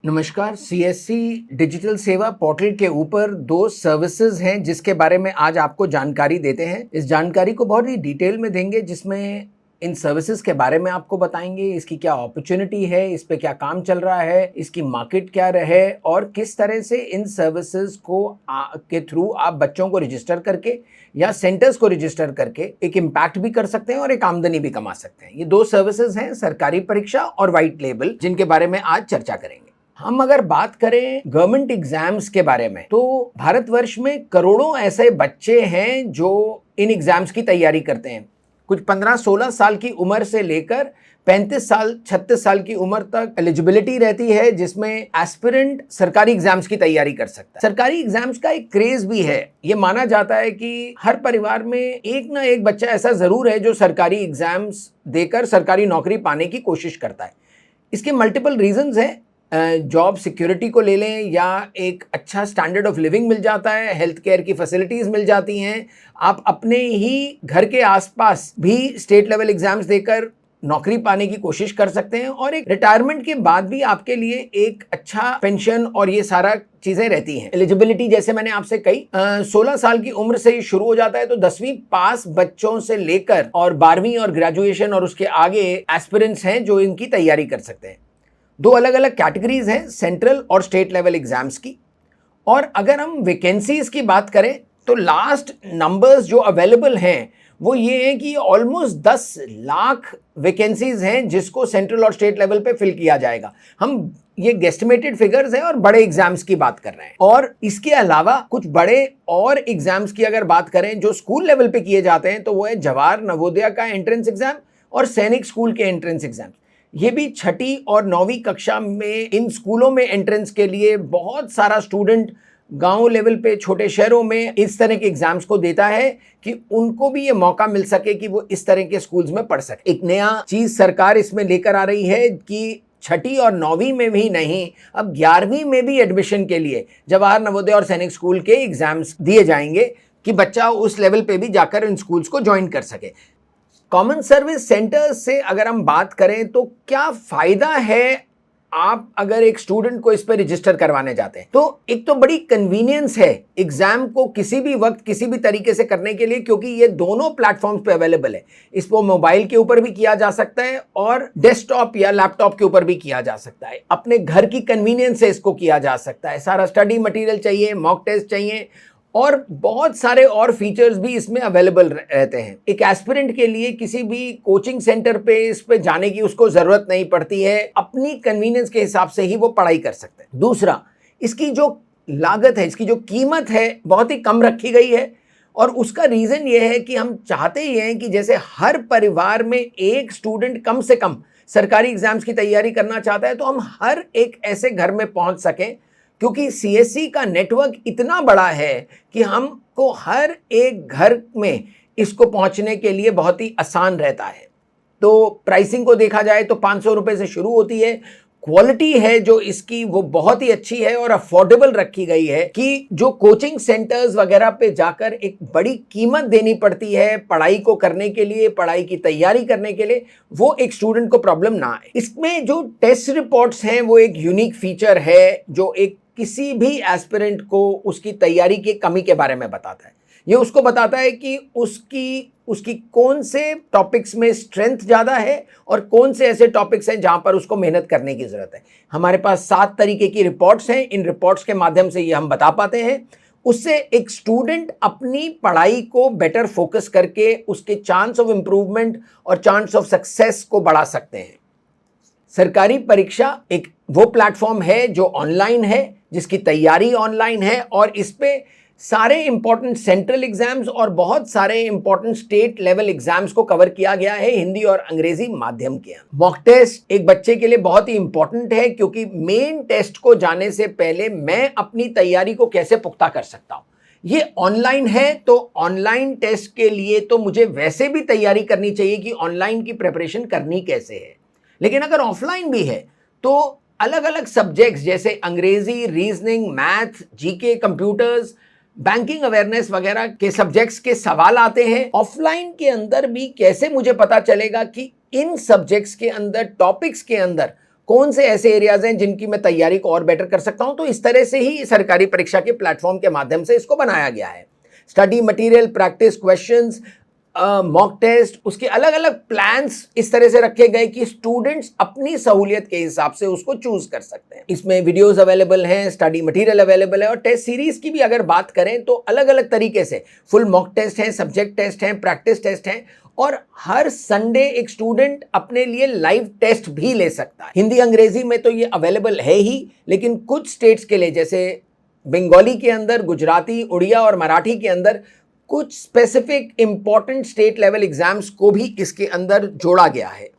नमस्कार। CSC digital सेवा portal के ऊपर 2 सर्विसेज हैं जिसके बारे में आज आपको जानकारी देते हैं। इस जानकारी को बहुत ही डिटेल में देंगे, जिसमें इन सर्विसेज के बारे में आपको बताएंगे, इसकी क्या अपॉर्चुनिटी है, इस पे क्या काम चल रहा है, इसकी मार्केट क्या रहे और किस तरह से इन सर्विसेज को के थ्रू आप बच्चों को रजिस्टर करके या सेंटर्स को रजिस्टर करके एक इम्पैक्ट भी कर सकते हैं और एक आमदनी भी कमा सकते हैं। ये 2 सर्विसेज हैं, सरकारी परीक्षा और व्हाइट लेबल, जिनके बारे में आज चर्चा करेंगे। हम अगर बात करें गवर्नमेंट एग्जाम्स के बारे में, तो भारतवर्ष में करोड़ों ऐसे बच्चे हैं जो इन एग्जाम्स की तैयारी करते हैं। कुछ 15-16 साल की उम्र से लेकर 35 साल 36 साल की उम्र तक एलिजिबिलिटी रहती है, जिसमें एस्पिरेंट सरकारी एग्जाम्स की तैयारी कर सकता है। सरकारी एग्जाम्स का एक क्रेज भी है। ये माना जाता है कि हर परिवार में एक ना एक बच्चा ऐसा जरूर है जो सरकारी एग्जाम्स देकर सरकारी नौकरी पाने की कोशिश करता है। इसके मल्टीपल रीजंस हैं। जॉब सिक्योरिटी को ले लें, या एक अच्छा स्टैंडर्ड ऑफ लिविंग मिल जाता है, हेल्थ केयर की फैसिलिटीज़ मिल जाती हैं, आप अपने ही घर के आसपास भी स्टेट लेवल एग्जाम्स देकर नौकरी पाने की कोशिश कर सकते हैं, और एक रिटायरमेंट के बाद भी आपके लिए एक अच्छा पेंशन और ये सारा चीज़ें रहती हैं। एलिजिबिलिटी जैसे मैंने आपसे कही 16 साल की उम्र से ही शुरू हो जाता है, तो 10वीं पास बच्चों से लेकर और 12वीं और ग्रेजुएशन और उसके आगे एस्पिरेंट्स हैं जो इनकी तैयारी कर सकते हैं। 2 अलग अलग कैटेगरीज हैं, सेंट्रल और स्टेट लेवल एग्जाम्स की। और अगर हम वैकेंसीज की बात करें तो लास्ट नंबर्स जो अवेलेबल हैं वो ये हैं कि ऑलमोस्ट 10 लाख वैकेंसीज हैं जिसको सेंट्रल और स्टेट लेवल पे फिल किया जाएगा। हम ये गेस्टिमेटेड फिगर्स हैं और बड़े एग्जाम्स की बात कर रहे हैं। और इसके अलावा कुछ बड़े और एग्जाम्स की अगर बात करें जो स्कूल लेवल पे किए जाते हैं, तो वो है जवाहर नवोदय का एंट्रेंस एग्जाम और सैनिक स्कूल के एंट्रेंस एग्जाम। ये भी 6ठी और 9वीं कक्षा में इन स्कूलों में एंट्रेंस के लिए बहुत सारा स्टूडेंट गांव लेवल पे छोटे शहरों में इस तरह के एग्जाम्स को देता है कि उनको भी ये मौका मिल सके कि वो इस तरह के स्कूल्स में पढ़ सके। एक नया चीज सरकार इसमें लेकर आ रही है कि 6ठी और 9वीं में भी नहीं, अब 11वीं में भी एडमिशन के लिए जवाहर नवोदय और सैनिक स्कूल के एग्जाम्स दिए जाएंगे कि बच्चा उस लेवल पे भी जाकर इन स्कूल्स को ज्वाइन कर सके। कॉमन सर्विस सेंटर्स से अगर हम बात करें तो क्या फायदा है आप अगर एक स्टूडेंट को इस पर रजिस्टर करवाने जाते हैं, तो एक तो बड़ी कन्वीनियंस है एग्जाम को किसी भी वक्त किसी भी तरीके से करने के लिए, क्योंकि ये दोनों प्लेटफॉर्म्स पे अवेलेबल है। इसको मोबाइल के ऊपर भी किया जा सकता है और डेस्कटॉप या लैपटॉप के ऊपर भी किया जा सकता है। अपने घर की कन्वीनियंस से इसको किया जा सकता है। सारा स्टडी मटेरियल चाहिए, मॉक टेस्ट चाहिए और बहुत सारे और फीचर्स भी इसमें अवेलेबल रहते हैं। एक एस्पिरेंट के लिए किसी भी कोचिंग सेंटर पे इस पे जाने की उसको जरूरत नहीं पड़ती है, अपनी कन्वीनियंस के हिसाब से ही वो पढ़ाई कर सकते हैं। दूसरा, इसकी जो लागत है, इसकी जो कीमत है, बहुत ही कम रखी गई है। और उसका रीजन ये है कि हम चाहते ही हैं कि जैसे हर परिवार में एक स्टूडेंट कम से कम सरकारी एग्जाम्स की तैयारी करना चाहता है, तो हम हर एक ऐसे घर में पहुंच सकें, क्योंकि सीएससी का नेटवर्क इतना बड़ा है कि हमको हर एक घर में इसको पहुंचने के लिए बहुत ही आसान रहता है। तो प्राइसिंग को देखा जाए तो 500 रुपये से शुरू होती है। क्वालिटी है जो इसकी वो बहुत ही अच्छी है और अफोर्डेबल रखी गई है कि जो कोचिंग सेंटर्स वगैरह पे जाकर एक बड़ी कीमत देनी पड़ती है पढ़ाई को करने के लिए, पढ़ाई की तैयारी करने के लिए, वो एक स्टूडेंट को प्रॉब्लम ना आए। इसमें जो टेस्ट रिपोर्ट्स हैं वो एक यूनिक फीचर है जो एक किसी भी एस्पिरेंट को उसकी तैयारी की कमी के बारे में बताता है। ये उसको बताता है कि उसकी कौन से टॉपिक्स में स्ट्रेंथ ज़्यादा है और कौन से ऐसे टॉपिक्स हैं जहां पर उसको मेहनत करने की ज़रूरत है। हमारे पास 7 तरीके की रिपोर्ट्स हैं। इन रिपोर्ट्स के माध्यम से ये हम बता पाते हैं। उससे एक स्टूडेंट अपनी पढ़ाई को बेटर फोकस करके उसके चांस ऑफ इम्प्रूवमेंट और चांस ऑफ सक्सेस को बढ़ा सकते हैं। सरकारी परीक्षा एक वो प्लेटफॉर्म है जो ऑनलाइन है, जिसकी तैयारी ऑनलाइन है, और इस पे सारे इंपॉर्टेंट सेंट्रल एग्जाम्स और बहुत सारे इंपॉर्टेंट स्टेट लेवल एग्जाम्स को कवर किया गया है हिंदी और अंग्रेजी माध्यम के। मॉक टेस्ट एक बच्चे के लिए बहुत ही इंपॉर्टेंट है, क्योंकि मेन टेस्ट को जाने से पहले मैं अपनी तैयारी को कैसे पुख्ता कर सकता हूं। ये ऑनलाइन है, तो ऑनलाइन टेस्ट के लिए तो मुझे वैसे भी तैयारी करनी चाहिए कि ऑनलाइन की प्रिपरेशन करनी कैसे है। लेकिन अगर ऑफलाइन भी है तो अलग अलग सब्जेक्ट्स जैसे अंग्रेजी, reasoning, math, GK, computers, banking awareness वगैरह के सब्जेक्ट्स के सवाल आते हैं। ऑफलाइन के अंदर भी कैसे मुझे पता चलेगा कि इन सब्जेक्ट्स के अंदर, टॉपिक्स के अंदर कौन से ऐसे एरियाज हैं जिनकी मैं तैयारी को और बेटर कर सकता हूं। तो इस तरह से ही सरकारी परीक्षा के प्लेटफॉर्म के माध्यम से इसको बनाया गया है। Study material, practice questions, mock test, उसके अलग अलग प्लान्स इस तरह से रखे गए कि स्टूडेंट्स अपनी सहूलियत के हिसाब से उसको चूज कर सकते हैं। इसमें वीडियोस अवेलेबल हैं, स्टडी मटेरियल अवेलेबल है, और टेस्ट सीरीज की भी अगर बात करें तो अलग अलग तरीके से फुल मॉक टेस्ट हैं, सब्जेक्ट टेस्ट हैं, प्रैक्टिस टेस्ट हैं, और हर संडे एक स्टूडेंट अपने लिए लाइव टेस्ट भी ले सकता है। हिंदी अंग्रेजी में तो ये अवेलेबल है ही, लेकिन कुछ स्टेट्स के लिए जैसे बंगाली के अंदर, गुजराती, उड़िया और मराठी के अंदर कुछ specific important state level exams को भी इसके अंदर जोड़ा गया है।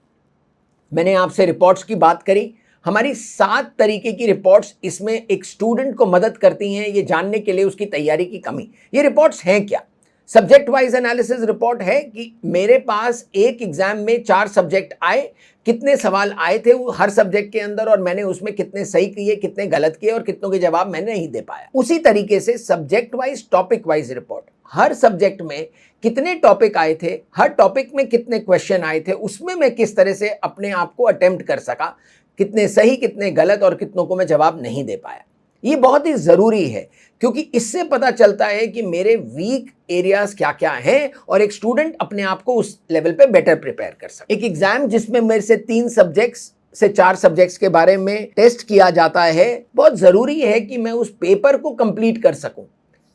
मैंने आपसे रिपोर्ट्स की बात करी। हमारी 7 तरीके की रिपोर्ट्स इसमें एक स्टूडेंट को मदद करती हैं ये जानने के लिए उसकी तैयारी की कमी। ये रिपोर्ट्स हैं क्या? सब्जेक्ट वाइज एनालिसिस रिपोर्ट है कि मेरे पास एक एग्जाम में 4 सब्जेक्ट आए, कितने सवाल आए थे वो हर सब्जेक्ट के अंदर, और मैंने उसमें कितने सही किए, कितने गलत किए, और कितनों के जवाब मैंने नहीं दे पाया। उसी तरीके से subject wise, topic wise report, हर सब्जेक्ट में कितने टॉपिक आए थे, हर टॉपिक में कितने क्वेश्चन आए थे, उसमें मैं किस तरह से अपने आप को अटेम्प्ट कर सका, कितने सही, कितने गलत, और कितनों को मैं जवाब नहीं दे पाया। ये बहुत ही जरूरी है, क्योंकि इससे पता चलता है कि मेरे वीक एरियाज क्या क्या हैं, और एक स्टूडेंट अपने आप को उस लेवल पे बेटर प्रिपेयर कर सके। एक एग्जाम जिसमें मेरे से 3 सब्जेक्ट्स से 4 सब्जेक्ट्स के बारे में टेस्ट किया जाता है, बहुत जरूरी है कि मैं उस पेपर को कंप्लीट कर सकूं।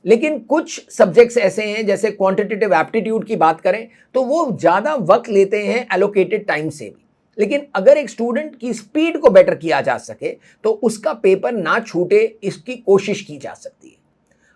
लेकिन कुछ सब्जेक्ट्स ऐसे हैं, जैसे क्वांटिटेटिव एप्टीट्यूड की बात करें तो वो ज्यादा वक्त लेते हैं एलोकेटेड टाइम से भी। लेकिन अगर एक स्टूडेंट की स्पीड को बेटर किया जा सके तो उसका पेपर ना छूटे, इसकी कोशिश की जा सकती है।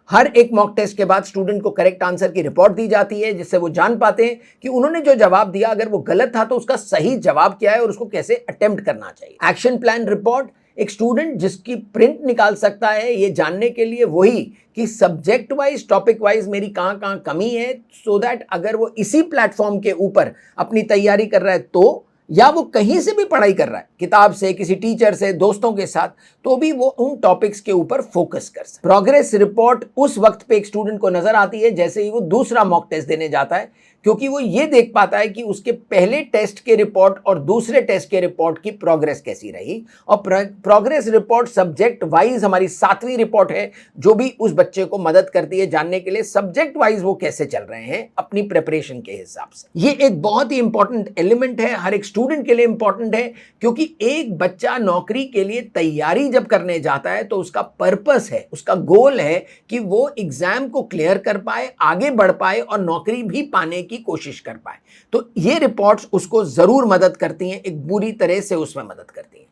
हर एक मॉक टेस्ट के बाद स्टूडेंट को करेक्ट आंसर की रिपोर्ट दी जाती है, जिससे वो जान पाते हैं कि उन्होंने जो जवाब दिया अगर वो गलत था तो उसका सही जवाब क्या है और उसको कैसे अटेम्प्ट करना चाहिए। एक्शन प्लान रिपोर्ट, एक स्टूडेंट जिसकी प्रिंट निकाल सकता है ये जानने के लिए वही कि सब्जेक्ट वाइज, टॉपिक वाइज मेरी कहां कमी है, सो दैट अगर वो इसी प्लेटफॉर्म के ऊपर अपनी तैयारी कर रहा है तो, या वो कहीं से भी पढ़ाई कर रहा है, किताब से, किसी टीचर से, दोस्तों के साथ, तो भी वो उन टॉपिक्स के ऊपर फोकस कर सकता है। प्रोग्रेस रिपोर्ट उस वक्त पे एक स्टूडेंट को नजर आती है जैसे ही वो दूसरा मॉक टेस्ट देने जाता है, क्योंकि वो ये देख पाता है कि उसके पहले टेस्ट के रिपोर्ट और दूसरे टेस्ट के रिपोर्ट की प्रोग्रेस कैसी रही। और प्रोग्रेस रिपोर्ट सब्जेक्ट वाइज हमारी 7वीं रिपोर्ट है, जो भी उस बच्चे को मदद करती है जानने के लिए सब्जेक्ट वाइज वो कैसे चल रहे हैं अपनी प्रिपरेशन के हिसाब से। ये एक बहुत ही इंपॉर्टेंट एलिमेंट है, हर एक स्टूडेंट के लिए इंपॉर्टेंट है, क्योंकि एक बच्चा नौकरी के लिए तैयारी जब करने जाता है तो उसका पर्पस है, उसका गोल है कि वो एग्जाम को क्लियर कर पाए, आगे बढ़ पाए और नौकरी भी पाने की कोशिश कर पाए। तो ये रिपोर्ट्स उसको जरूर मदद करती हैं, एक बुरी तरह से उसमें मदद करती हैं।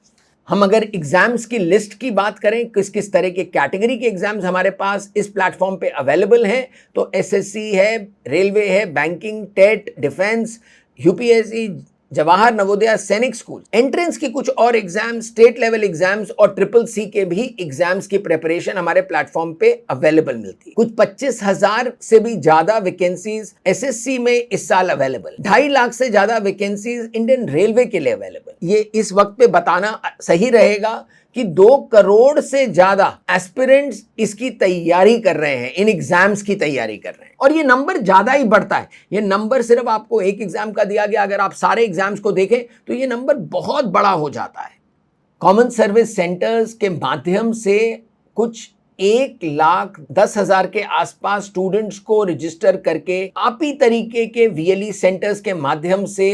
हम अगर एग्जाम्स की लिस्ट की बात करें, किस किस तरह के कैटेगरी के एग्जाम्स हमारे पास इस प्लेटफॉर्म पे अवेलेबल हैं, तो एसएससी है, रेलवे है, banking, TET, defence, UPSC, Jawahar Navodaya, Sainik school, entrance की कुछ और एग्जाम, स्टेट लेवल एग्जाम्स और CCC के भी एग्जाम्स की प्रिपरेशन हमारे प्लेटफॉर्म पे अवेलेबल मिलती है। कुछ 25,000 से भी ज्यादा वैकेंसीज एसएससी में इस साल अवेलेबल, 2.5 लाख से ज्यादा वैकेंसीज इंडियन रेलवे के लिए अवेलेबल। ये इस वक्त पे बताना सही रहेगा कि 2 करोड़ से ज्यादा एस्पिरेंट्स इसकी तैयारी कर रहे हैं, इन एग्जाम्स की तैयारी कर रहे हैं, और ये नंबर ज्यादा ही बढ़ता है। ये नंबर सिर्फ आपको एक एग्जाम का दिया गया, अगर आप सारे एग्जाम्स को देखें तो ये नंबर बहुत बड़ा हो जाता है। कॉमन सर्विस सेंटर्स के माध्यम से कुछ 1,10,000 के आसपास स्टूडेंट्स को रजिस्टर करके आप ही तरीके के VLE सेंटर्स के माध्यम से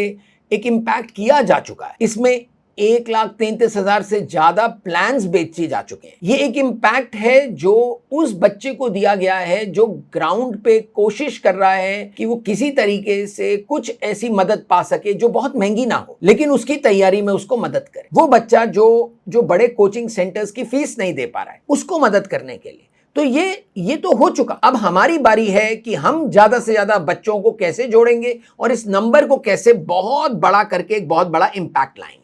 एक इम्पैक्ट किया जा चुका है। इसमें 1,33,000 से ज्यादा प्लान्स बेचे जा चुके हैं। ये एक इम्पैक्ट है जो उस बच्चे को दिया गया है जो ग्राउंड पे कोशिश कर रहा है कि वो किसी तरीके से कुछ ऐसी मदद पा सके जो बहुत महंगी ना हो, लेकिन उसकी तैयारी में उसको मदद करे। वो बच्चा जो बड़े कोचिंग सेंटर्स की फीस नहीं दे पा रहा है, उसको मदद करने के लिए। तो ये तो हो चुका। अब हमारी बारी है कि हम ज्यादा से ज्यादा बच्चों को कैसे जोड़ेंगे और इस नंबर को कैसे बहुत बड़ा करके एक बहुत बड़ा इंपैक्ट लाएंगे।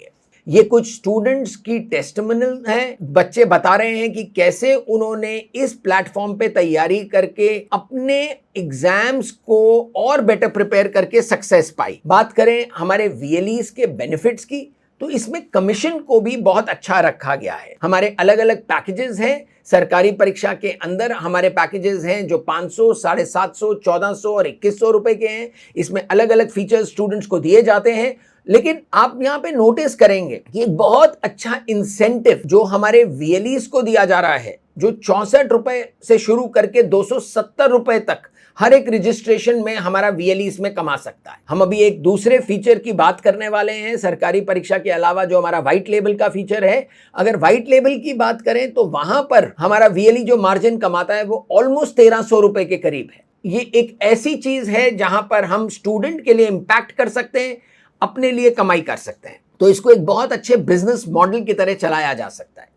ये कुछ स्टूडेंट्स की टेस्टिमोनियल है, बच्चे बता रहे हैं कि कैसे उन्होंने इस प्लेटफॉर्म पे तैयारी करके अपने एग्जाम्स को और बेटर प्रिपेयर करके सक्सेस पाई। बात करें हमारे VLEs के बेनिफिट्स की, तो इसमें कमीशन को भी बहुत अच्छा रखा गया है। हमारे अलग अलग पैकेजेस हैं। सरकारी परीक्षा के अंदर हमारे पैकेजेस हैं जो 500, 750, 1400 और 2100 रुपए के हैं। इसमें अलग अलग फीचर्स स्टूडेंट्स को दिए जाते हैं, लेकिन आप यहाँ पे नोटिस करेंगे कि एक बहुत अच्छा इंसेंटिव जो हमारे वीएलईज को दिया जा रहा है, जो 64 रुपए से शुरू करके 270 रुपए तक हर एक रजिस्ट्रेशन में हमारा वीएलई इसमें कमा सकता है। हम अभी एक दूसरे फीचर की बात करने वाले हैं सरकारी परीक्षा के अलावा, जो हमारा व्हाइट लेबल का फीचर है। अगर व्हाइट लेबल की बात करें तो वहां पर हमारा वीएलई जो मार्जिन कमाता है वो ऑलमोस्ट 1300 रुपए के करीब है। ये एक ऐसी चीज है जहां पर हम स्टूडेंट के लिए इंपैक्ट कर सकते हैं, अपने लिए कमाई कर सकते हैं। तो इसको एक बहुत अच्छे बिजनेस मॉडल की तरह चलाया जा सकता है।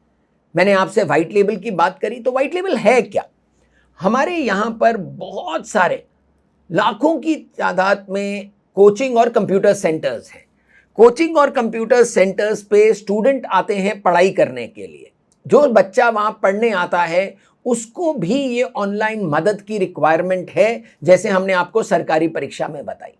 मैंने आपसे व्हाइट लेबल की बात करी, तो व्हाइट लेबल है क्या? हमारे यहां पर बहुत सारे लाखों की तादाद में कोचिंग और कंप्यूटर सेंटर्स हैं। कोचिंग और कंप्यूटर सेंटर्स पे स्टूडेंट आते हैं पढ़ाई करने के लिए। जो बच्चा वहां पढ़ने आता है उसको भी ये ऑनलाइन मदद की रिक्वायरमेंट है, जैसे हमने आपको सरकारी परीक्षा में बताई।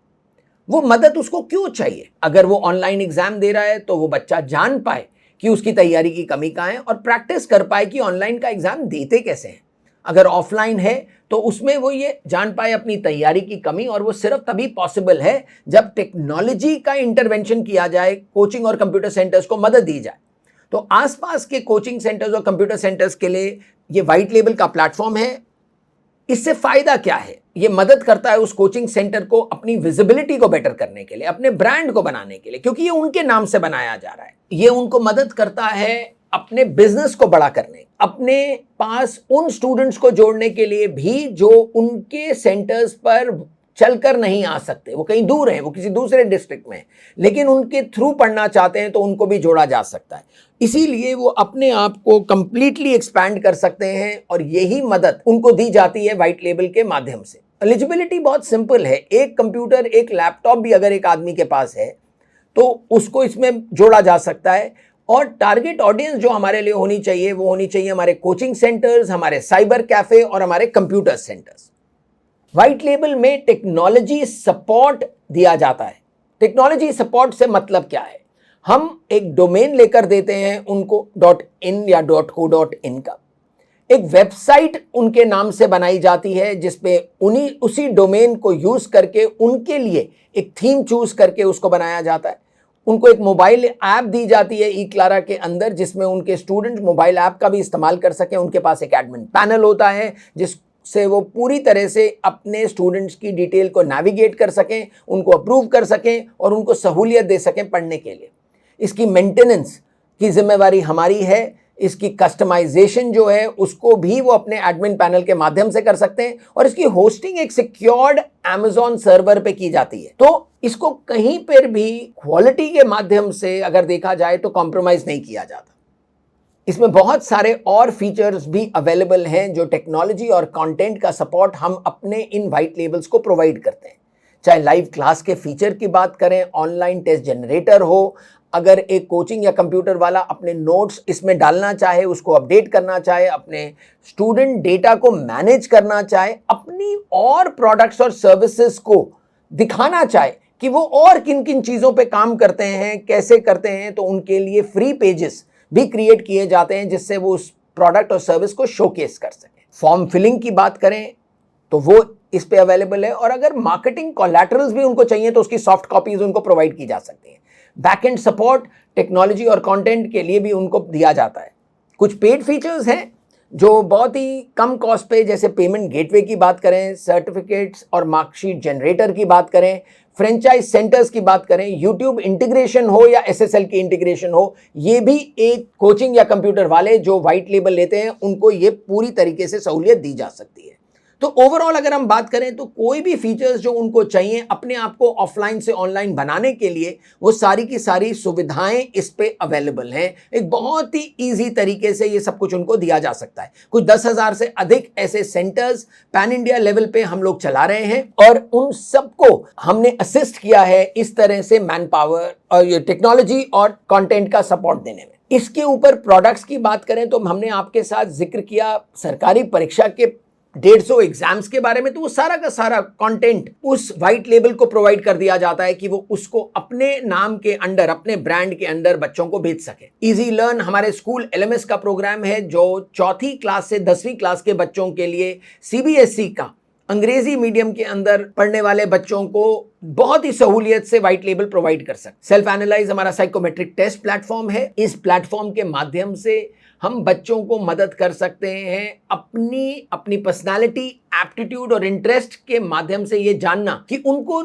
वो मदद उसको क्यों चाहिए? अगर वो ऑनलाइन एग्जाम दे रहा है तो वो बच्चा जान पाए कि उसकी तैयारी की कमी कहाँ है और प्रैक्टिस कर पाए कि ऑनलाइन का एग्जाम देते कैसे हैं। अगर ऑफलाइन है तो उसमें वो ये जान पाए अपनी तैयारी की कमी, और वो सिर्फ तभी पॉसिबल है जब टेक्नोलॉजी का इंटरवेंशन किया जाए, कोचिंग और कंप्यूटर सेंटर्स को मदद दी जाए। तो आसपास के कोचिंग सेंटर्स और कंप्यूटर सेंटर्स के लिए ये व्हाइट लेबल का प्लेटफॉर्म है। इससे फायदा क्या है? ये मदद करता है उस कोचिंग सेंटर को अपनी विजिबिलिटी को बेटर करने के लिए, अपने ब्रांड को बनाने के लिए, क्योंकि ये उनके नाम से बनाया जा रहा है। ये उनको मदद करता है अपने बिजनेस को बड़ा करने, अपने पास उन स्टूडेंट्स को जोड़ने के लिए भी जो उनके सेंटर्स पर चलकर नहीं आ सकते, वो कहीं दूर हैं, वो किसी दूसरे डिस्ट्रिक्ट में हैं, लेकिन उनके थ्रू पढ़ना चाहते हैं, तो उनको भी जोड़ा जा सकता है। इसीलिए वो अपने आप को कंप्लीटली एक्सपैंड कर सकते हैं और यही मदद उनको दी जाती है व्हाइट लेबल के माध्यम से। एलिजिबिलिटी बहुत सिंपल है। एक कंप्यूटर, एक लैपटॉप भी अगर एक आदमी के पास है तो उसको इसमें जोड़ा जा सकता है। और टारगेट ऑडियंस जो हमारे लिए होनी चाहिए वो होनी चाहिए हमारे कोचिंग सेंटर्स, हमारे साइबर कैफे और हमारे कंप्यूटर सेंटर्स। व्हाइट लेबल में टेक्नोलॉजी सपोर्ट दिया जाता है। टेक्नोलॉजी सपोर्ट से मतलब क्या है? हम एक डोमेन लेकर देते हैं उनको .in या .co.in का, एक वेबसाइट उनके नाम से बनाई जाती है जिसपे उसी डोमेन को यूज करके उनके लिए एक थीम चूज करके उसको बनाया जाता है। उनको एक मोबाइल ऐप दी जाती है ई क्लारा के अंदर, जिसमें उनके स्टूडेंट मोबाइल ऐप का भी इस्तेमाल कर सकें। उनके पास एक एडमिन पैनल होता है जिससे वो पूरी तरह से अपने स्टूडेंट्स की डिटेल को नेविगेट कर सकें, उनको अप्रूव कर सकें और उनको सहूलियत दे सकें पढ़ने के लिए। इसकी मेंटेनेंस की जिम्मेवारी हमारी है। इसकी कस्टमाइजेशन जो है उसको भी वो अपने एडमिन पैनल के माध्यम से कर सकते हैं और इसकी होस्टिंग एक सिक्योर्ड Amazon सर्वर पे की जाती है। तो इसको कहीं पर भी क्वालिटी के माध्यम से अगर देखा जाए तो कॉम्प्रोमाइज नहीं किया जाता। इसमें बहुत सारे और फीचर्स भी अवेलेबल हैं जो टेक्नोलॉजी और कंटेंट का सपोर्ट हम अपने इन व्हाइट लेबल्स को प्रोवाइड करते हैं। चाहे लाइव क्लास के फीचर की बात करें, ऑनलाइन टेस्ट जनरेटर हो, अगर एक कोचिंग या कंप्यूटर वाला अपने नोट्स इसमें डालना चाहे, उसको अपडेट करना चाहे, अपने स्टूडेंट डेटा को मैनेज करना चाहे, अपनी और प्रोडक्ट्स और सर्विसेज को दिखाना चाहे कि वो और किन किन चीज़ों पे काम करते हैं, कैसे करते हैं, तो उनके लिए फ्री पेजेस भी क्रिएट किए जाते हैं जिससे वो उस प्रोडक्ट और सर्विस को शोकेस कर सकें। फॉर्म फिलिंग की बात करें तो वो इस पे अवेलेबल है, और अगर मार्केटिंग कोलैटरल्स भी उनको चाहिए तो उसकी सॉफ्ट कॉपीज उनको प्रोवाइड की जा सकती हैं। बैकएंड सपोर्ट टेक्नोलॉजी और कंटेंट के लिए भी उनको दिया जाता है। कुछ पेड फीचर्स हैं जो बहुत ही कम कॉस्ट पे, जैसे पेमेंट गेटवे की बात करें, सर्टिफिकेट्स और मार्कशीट जनरेटर की बात करें, फ्रेंचाइज सेंटर्स की बात करें, यूट्यूब इंटीग्रेशन हो या एसएसएल की इंटीग्रेशन हो, ये भी एक कोचिंग या कंप्यूटर वाले जो व्हाइट लेबल लेते हैं उनको ये पूरी तरीके से सहूलियत दी जा सकती है। तो ओवरऑल अगर हम बात करें तो कोई भी फीचर्स जो उनको चाहिए अपने आप को ऑफलाइन से ऑनलाइन बनाने के लिए, वो सारी की सारी सुविधाएं इस पे अवेलेबल हैं। एक बहुत ही इजी तरीके से ये सब कुछ उनको दिया जा सकता है। कुछ 10,000 से अधिक ऐसे सेंटर्स पैन इंडिया लेवल पे हम लोग चला रहे हैं और उन सबको हमने असिस्ट किया है इस तरह से मैन पावर और ये टेक्नोलॉजी और कंटेंट का सपोर्ट देने में। इसके ऊपर प्रोडक्ट्स की बात करें तो हमने आपके साथ जिक्र किया सरकारी परीक्षा के 150 एग्जाम्स के बारे में, तो वो सारा का सारा कंटेंट उस व्हाइट लेबल को प्रोवाइड कर दिया जाता है कि वो उसको अपने नाम के अंडर, अपने ब्रांड के अंडर बच्चों को भेज सके। इजी लर्न हमारे स्कूल एलएमएस का प्रोग्राम है जो 4th क्लास से 10वीं क्लास के बच्चों के लिए सीबीएसई का अंग्रेजी मीडियम के अंदर पढ़ने वाले बच्चों को बहुत ही सहूलियत से व्हाइट लेबल प्रोवाइड कर सकते। सेल्फ एनालाइज हमारा साइकोमेट्रिक टेस्ट प्लेटफॉर्म है। इस प्लेटफॉर्म के माध्यम से हम बच्चों को मदद कर सकते हैं अपनी पर्सनालिटी, एप्टीट्यूड और इंटरेस्ट के माध्यम से ये जानना कि उनको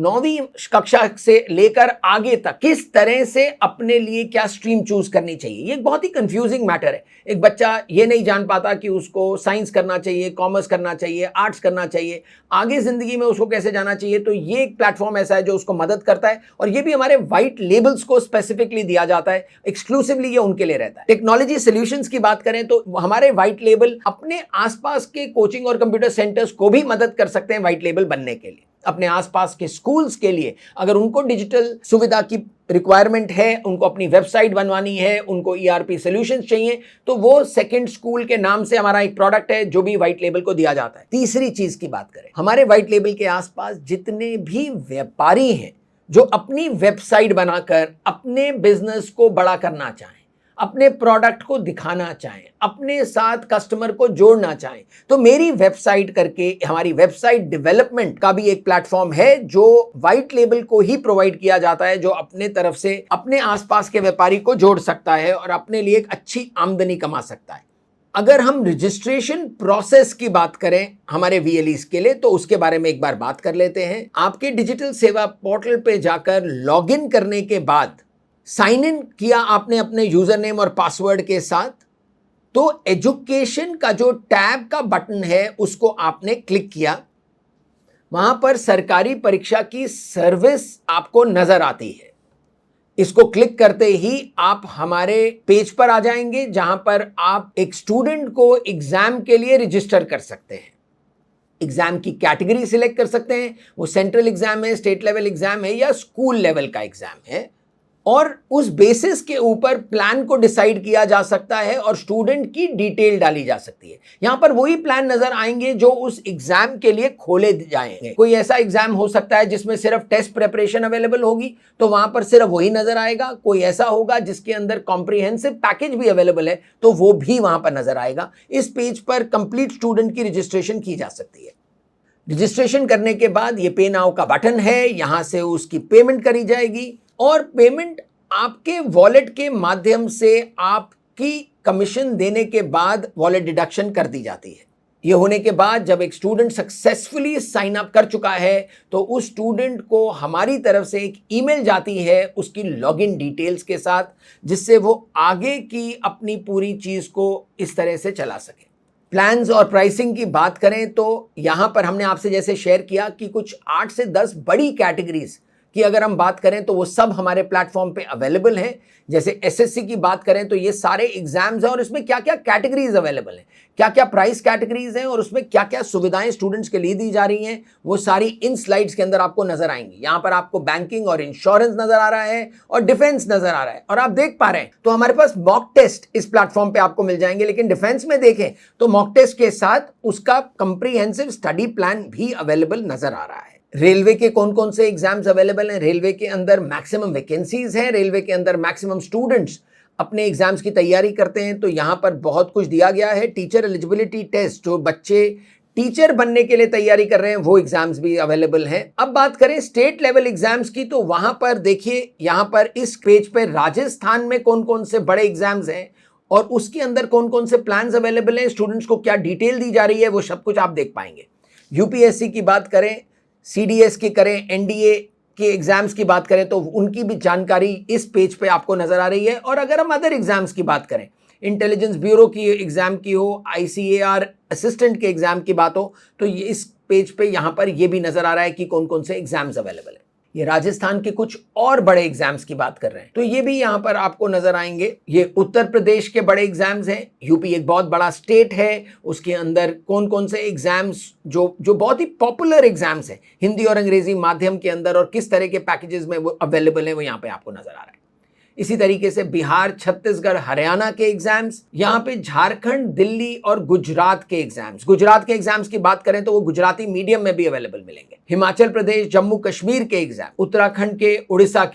9वीं कक्षा से लेकर आगे तक किस तरह से अपने लिए क्या स्ट्रीम चूज करनी चाहिए। ये बहुत ही कंफ्यूजिंग मैटर है। एक बच्चा ये नहीं जान पाता कि उसको साइंस करना चाहिए, कॉमर्स करना चाहिए, आर्ट्स करना चाहिए, आगे जिंदगी में उसको कैसे जाना चाहिए। तो ये एक प्लेटफॉर्म ऐसा है जो उसको मदद करता है, और ये भी हमारे व्हाइट लेबल्स को स्पेसिफिकली दिया जाता है, एक्सक्लूसिवली ये उनके लिए रहता है। टेक्नोलॉजी सॉल्यूशंस की बात करें तो हमारे व्हाइट लेबल अपने आसपास के कोचिंग और कंप्यूटर सेंटर्स को भी मदद कर सकते हैं व्हाइट लेबल बनने के लिए। अपने आसपास के स्कूल्स के लिए अगर उनको डिजिटल सुविधा की रिक्वायरमेंट है, उनको अपनी वेबसाइट बनवानी है, उनको ईआरपी सॉल्यूशंस चाहिए, तो वो सेकंड स्कूल के नाम से हमारा एक प्रोडक्ट है जो भी व्हाइट लेबल को दिया जाता है। तीसरी चीज की बात करें, हमारे व्हाइट लेबल के आसपास जितने भी व्यापारी हैं जो अपनी वेबसाइट बनाकर अपने बिजनेस को बड़ा करना चाहें, अपने प्रोडक्ट को दिखाना चाहें, अपने साथ कस्टमर को जोड़ना चाहें, तो मेरी वेबसाइट करके हमारी वेबसाइट डेवलपमेंट का भी एक प्लेटफॉर्म है जो व्हाइट लेबल को ही प्रोवाइड किया जाता है, जो अपने तरफ से अपने आसपास के व्यापारी को जोड़ सकता है और अपने लिए एक अच्छी आमदनी कमा सकता है। अगर हम रजिस्ट्रेशन प्रोसेस की बात करें हमारे वीएलईज के लिए, तो उसके बारे में एक बार बात कर लेते हैं। आपके डिजिटल सेवा पोर्टल पे जाकर लॉगिन करने के बाद साइन इन किया आपने अपने यूजर नेम और पासवर्ड के साथ, तो एजुकेशन का जो टैब का बटन है उसको आपने क्लिक किया। वहां पर सरकारी परीक्षा की सर्विस आपको नजर आती है। इसको क्लिक करते ही आप हमारे पेज पर आ जाएंगे जहां पर आप एक स्टूडेंट को एग्जाम के लिए रजिस्टर कर सकते हैं। एग्जाम की कैटेगरी सिलेक्ट कर सकते हैं, वो सेंट्रल एग्जाम है, स्टेट लेवल एग्जाम है या स्कूल लेवल का एग्जाम है, और उस बेसिस के ऊपर प्लान को डिसाइड किया जा सकता है और स्टूडेंट की डिटेल डाली जा सकती है। यहां पर वही प्लान नजर आएंगे जो उस एग्जाम के लिए खोले जाएंगे। कोई ऐसा एग्जाम हो सकता है जिसमें सिर्फ टेस्ट प्रिपरेशन अवेलेबल होगी, तो वहां पर सिर्फ वही नजर आएगा। कोई ऐसा होगा जिसके अंदर कॉम्प्रिहेंसिव पैकेज भी अवेलेबल है, तो वो भी वहां पर नजर आएगा। इस पेज पर कंप्लीट स्टूडेंट की रजिस्ट्रेशन की जा सकती है। रजिस्ट्रेशन करने के बाद ये पे नाउ का बटन है, यहां से उसकी पेमेंट करी जाएगी और पेमेंट आपके वॉलेट के माध्यम से आपकी कमीशन देने के बाद वॉलेट डिडक्शन कर दी जाती है। ये होने के बाद जब एक स्टूडेंट सक्सेसफुली साइन अप कर चुका है, तो उस स्टूडेंट को हमारी तरफ से एक ईमेल जाती है उसकी लॉगिन डिटेल्स के साथ, जिससे वो आगे की अपनी पूरी चीज को इस तरह से चला सके। प्लान्स और प्राइसिंग की बात करें तो यहां पर हमने आपसे जैसे शेयर किया कि कुछ 8 से 10 बड़ी कैटेगरीज कि अगर हम बात करें तो वो सब हमारे प्लेटफॉर्म पे अवेलेबल हैं। जैसे एसएससी की बात करें तो ये सारे एग्जाम्स हैं और इसमें क्या क्या कैटेगरीज अवेलेबल हैं, क्या क्या प्राइस कैटेगरीज हैं और उसमें क्या क्या सुविधाएं स्टूडेंट्स के लिए दी जा रही हैं, वो सारी इन स्लाइड्स के अंदर आपको नजर आएंगी। यहाँ पर आपको बैंकिंग और इंश्योरेंस नजर आ रहा है और डिफेंस नजर आ रहा है, और आप देख पा रहे हैं तो हमारे पास मॉक टेस्ट इस प्लेटफॉर्म पे आपको मिल जाएंगे। लेकिन डिफेंस में देखें तो मॉक टेस्ट के साथ उसका कंप्रीहेंसिव स्टडी प्लान भी अवेलेबल नजर आ रहा है। रेलवे के कौन कौन से एग्जाम्स अवेलेबल हैं, रेलवे के अंदर मैक्सिमम वैकेंसीज हैं, रेलवे के अंदर मैक्सिमम स्टूडेंट्स अपने एग्जाम्स की तैयारी करते हैं, तो यहाँ पर बहुत कुछ दिया गया है। टीचर एलिजिबिलिटी टेस्ट, जो बच्चे टीचर बनने के लिए तैयारी कर रहे हैं वो एग्जाम्स भी अवेलेबल हैं। अब बात करें स्टेट लेवल एग्जाम्स की, तो वहां पर देखिए यहाँ पर इस पेज पर राजस्थान में कौन कौन से बड़े एग्जाम्स हैं और उसके अंदर कौन कौन से प्लान्स अवेलेबल हैं, स्टूडेंट्स को क्या डिटेल दी जा रही है, वो सब कुछ आप देख पाएंगे। यूपीएससी की बात करें, सीडीएस की करें, एनडीए के एग्जाम्स की बात करें तो उनकी भी जानकारी इस पेज पे आपको नजर आ रही है। और अगर हम अदर एग्जाम्स की बात करें, इंटेलिजेंस ब्यूरो की एग्जाम की हो, आईसीएआर असिस्टेंट के एग्जाम की बात हो, तो ये इस पेज पे यहाँ पर ये भी नजर आ रहा है कि कौन कौन से एग्जाम्स अवेलेबल है। ये राजस्थान के कुछ और बड़े एग्जाम्स की बात कर रहे हैं तो ये भी यहाँ पर आपको नजर आएंगे। ये उत्तर प्रदेश के बड़े एग्जाम्स हैं, यूपी एक बहुत बड़ा स्टेट है, उसके अंदर कौन कौन से एग्जाम्स जो बहुत ही पॉपुलर एग्जाम्स हैं हिंदी और अंग्रेजी माध्यम के अंदर और किस तरह के पैकेजेस में वो अवेलेबल है, वो यहाँ पे आपको नजर आ रहा है। इसी तरीके से बिहार, छत्तीसगढ़, हरियाणा के एग्जाम्स, यहाँ पे झारखंड, दिल्ली और गुजरात के एग्जाम्स। गुजरात के एग्जाम्स की बात करें तो वो गुजराती मीडियम में भी अवेलेबल मिलेंगे। हिमाचल प्रदेश, जम्मू कश्मीर के एग्जाम, उत्तराखंड के, उड़ीसा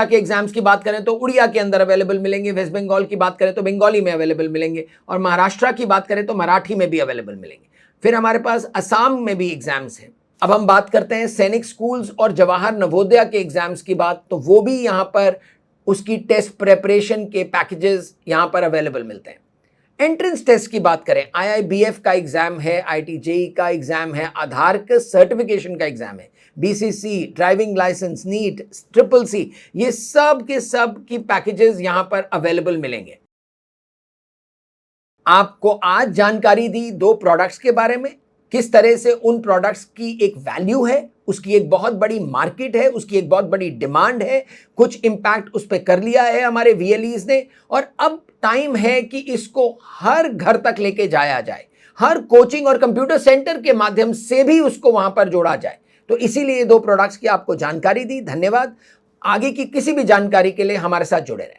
के एग्जाम्स की बात करें तो उड़िया के अंदर अवेलेबल मिलेंगे। वेस्ट बंगाल की बात करें तो बंगाली में अवेलेबल मिलेंगे और महाराष्ट्र की बात करें तो मराठी में भी अवेलेबल मिलेंगे। फिर हमारे पास असम में भी एग्जाम्स हैं। अब हम बात करते हैं सैनिक स्कूल्स और जवाहर नवोदया के एग्जाम्स की बात, तो वो भी यहाँ पर उसकी टेस्ट प्रेपरेशन के पैकेजेस यहाँ पर अवेलेबल मिलते हैं। एंट्रेंस टेस्ट की बात करें, आईआईबीएफ का एग्जाम है, आईआईटी-जेईई का एग्जाम है, आधार के सर्टिफिकेशन का एग्जाम है, BCC, driving licence, NEET, triple C, ये सब के सब की पैकेजेस यहां पर अवेलेबल मिलेंगे। आपको आज जानकारी दी दो प्रोडक्ट्स के बारे में, किस तरह से उन प्रोडक्ट्स की एक वैल्यू है, उसकी एक बहुत बड़ी मार्केट है, उसकी एक बहुत बड़ी डिमांड है, कुछ इंपैक्ट उस पर कर लिया है हमारे वीएलईज ने, और अब टाइम है कि इसको हर घर तक लेके जाया जाए, हर कोचिंग और कंप्यूटर सेंटर के माध्यम से भी उसको वहां पर जोड़ा जाए। तो इसीलिए दो प्रोडक्ट्स की आपको जानकारी दी। धन्यवाद। आगे की किसी भी जानकारी के लिए हमारे साथ जुड़े रहें।